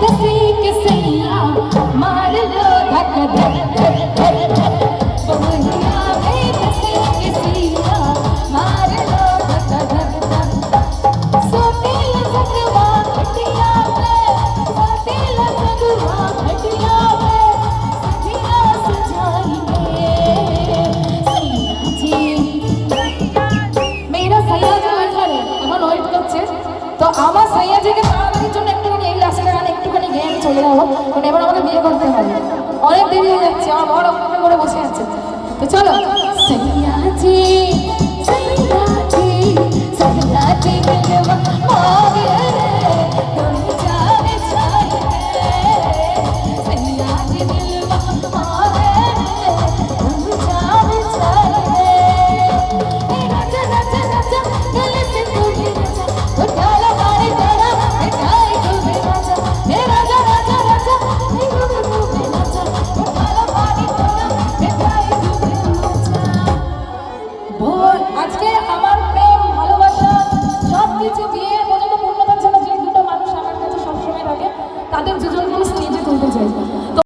दसी के सैया मार लो धक धक धक धक बहुरिया वे दसी के सैया मार लो धक धक धक सोतेल सगवा खटिया पे सोतेल सगवा खटिया पे सजिया सजाइए सैया जी मेरा सैया जी बैठा है এখন ওয়েট করছে তো আমার সৈয়া জিকে তাড়াতাড়ির জন্য একটুখানি এই লাস্টের গানে একটুখানি গেয়ে আমি চলে যাবো কারণ এবার আমাকে বিয়ে করতে হবে অনেক দেরি হয়ে যাচ্ছে আমার বড় অপেক্ষা করে বসে আছে তো চলো সৈয়া জি সৈয়া জি সৈয়া জি মিলवा मांगे रे तुम जाने चाहिए सैया जी मिलवा मांगे रे तुम जाने चाहिए राजा राजा राजा गले से तू ही राजा उठाला मारे तेरा मिठाई तू भी राजा हे राजा राजा राजा नी तू भी राजा उठाला मारे तेरा मिठाई तू भी राजा बोल আজকে আমার প্রেম ভালোবাসা সব কিছু দিয়ে